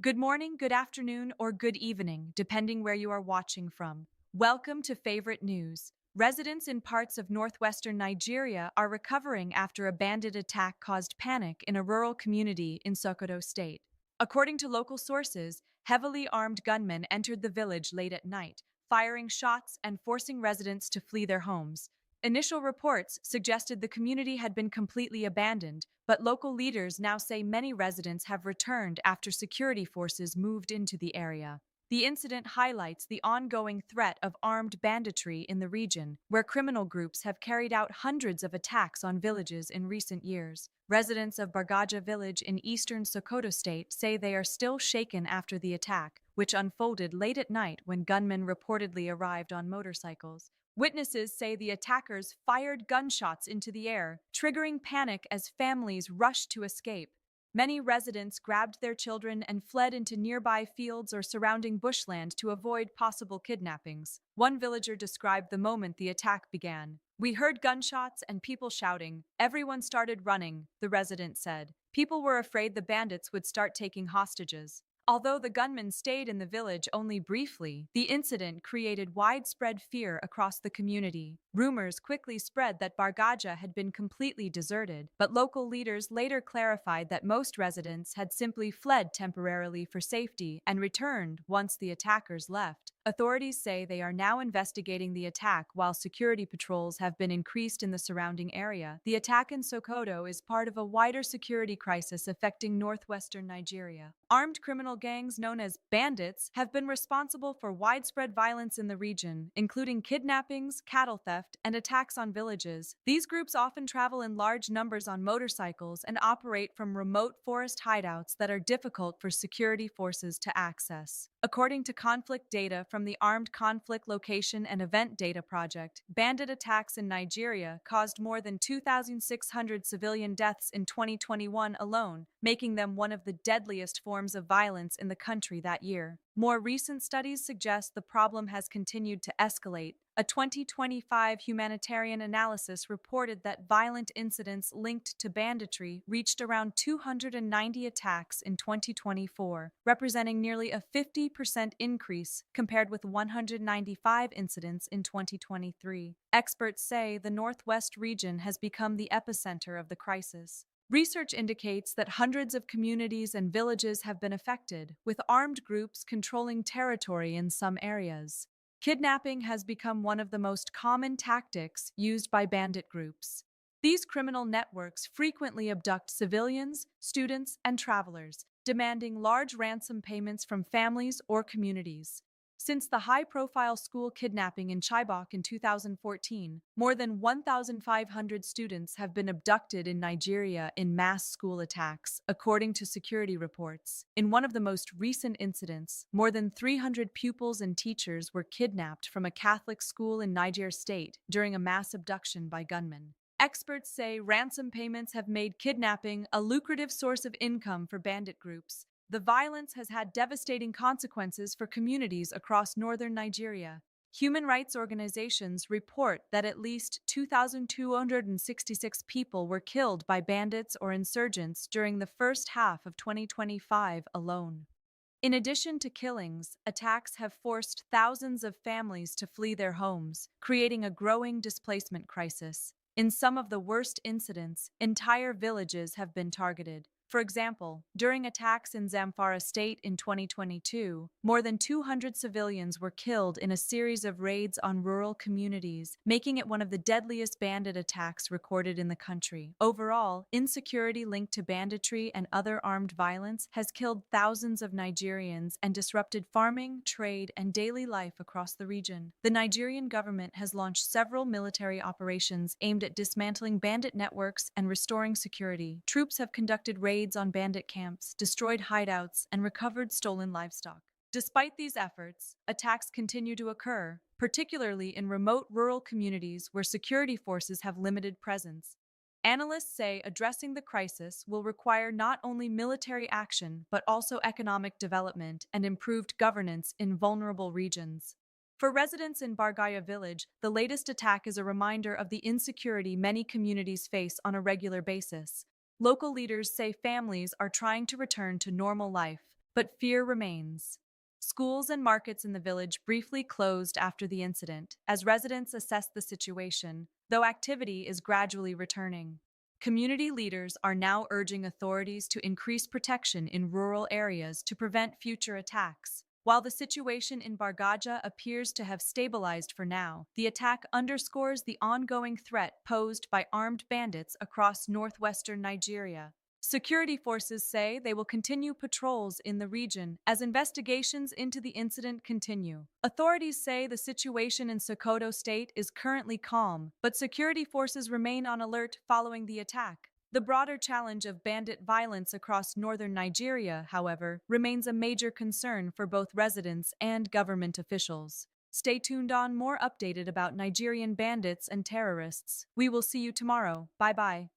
Good morning, good afternoon, or good evening, depending where you are watching from. Welcome to Favorite News. Residents in parts of northwestern Nigeria are recovering after a bandit attack caused panic in a rural community in Sokoto State. According to local sources, heavily armed gunmen entered the village late at night, firing shots and forcing residents to flee their homes. Initial reports suggested the community had been completely abandoned, but local leaders now say many residents have returned after security forces moved into the area. The incident highlights the ongoing threat of armed banditry in the region, where criminal groups have carried out hundreds of attacks on villages in recent years. Residents of Bargaja village in eastern Sokoto State say they are still shaken after the attack, which unfolded late at night when gunmen reportedly arrived on motorcycles. Witnesses say the attackers fired gunshots into the air, triggering panic as families rushed to escape. Many residents grabbed their children and fled into nearby fields or surrounding bushland to avoid possible kidnappings. One villager described the moment the attack began. "We heard gunshots and people shouting. Everyone started running," the resident said. People were afraid the bandits would start taking hostages. Although the gunmen stayed in the village only briefly, the incident created widespread fear across the community. Rumors quickly spread that Bargaja had been completely deserted, but local leaders later clarified that most residents had simply fled temporarily for safety and returned once the attackers left. Authorities say they are now investigating the attack while security patrols have been increased in the surrounding area. The attack in Sokoto is part of a wider security crisis affecting northwestern Nigeria. Armed criminal gangs known as bandits have been responsible for widespread violence in the region, including kidnappings, cattle theft, and attacks on villages. These groups often travel in large numbers on motorcycles and operate from remote forest hideouts that are difficult for security forces to access. According to conflict data from the Armed Conflict Location and Event Data Project, bandit attacks in Nigeria caused more than 2,600 civilian deaths in 2021 alone, making them one of the deadliest forms of violence in the country that year. More recent studies suggest the problem has continued to escalate. A 2025 humanitarian analysis reported that violent incidents linked to banditry reached around 290 attacks in 2024, representing nearly a 50% increase compared with 195 incidents in 2023. Experts say the Northwest region has become the epicenter of the crisis. Research indicates that hundreds of communities and villages have been affected, with armed groups controlling territory in some areas. Kidnapping has become one of the most common tactics used by bandit groups. These criminal networks frequently abduct civilians, students, and travelers, demanding large ransom payments from families or communities. Since the high-profile school kidnapping in Chibok in 2014, more than 1,500 students have been abducted in Nigeria in mass school attacks, according to security reports. In one of the most recent incidents, more than 300 pupils and teachers were kidnapped from a Catholic school in Niger State during a mass abduction by gunmen. Experts say ransom payments have made kidnapping a lucrative source of income for bandit groups. The violence has had devastating consequences for communities across northern Nigeria. Human rights organizations report that at least 2,266 people were killed by bandits or insurgents during the first half of 2025 alone. In addition to killings, attacks have forced thousands of families to flee their homes, creating a growing displacement crisis. In some of the worst incidents, entire villages have been targeted. For example, during attacks in Zamfara State in 2022, more than 200 civilians were killed in a series of raids on rural communities, making it one of the deadliest bandit attacks recorded in the country. Overall, insecurity linked to banditry and other armed violence has killed thousands of Nigerians and disrupted farming, trade, and daily life across the region. The Nigerian government has launched several military operations aimed at dismantling bandit networks and restoring security. Troops have conducted raids on bandit camps, destroyed hideouts, and recovered stolen livestock. Despite these efforts, attacks continue to occur, particularly in remote rural communities where security forces have limited presence. Analysts say addressing the crisis will require not only military action but also economic development and improved governance in vulnerable regions. For residents in Bargaja village, the latest attack is a reminder of the insecurity many communities face on a regular basis. Local leaders say families are trying to return to normal life, but fear remains. Schools and markets in the village briefly closed after the incident as residents assess the situation, though activity is gradually returning. Community leaders are now urging authorities to increase protection in rural areas to prevent future attacks. While the situation in Bargaja appears to have stabilized for now, the attack underscores the ongoing threat posed by armed bandits across northwestern Nigeria. Security forces say they will continue patrols in the region as investigations into the incident continue. Authorities say the situation in Sokoto State is currently calm, but security forces remain on alert following the attack. The broader challenge of bandit violence across northern Nigeria, however, remains a major concern for both residents and government officials. Stay tuned on more updated about Nigerian bandits and terrorists. We will see you tomorrow. Bye-bye.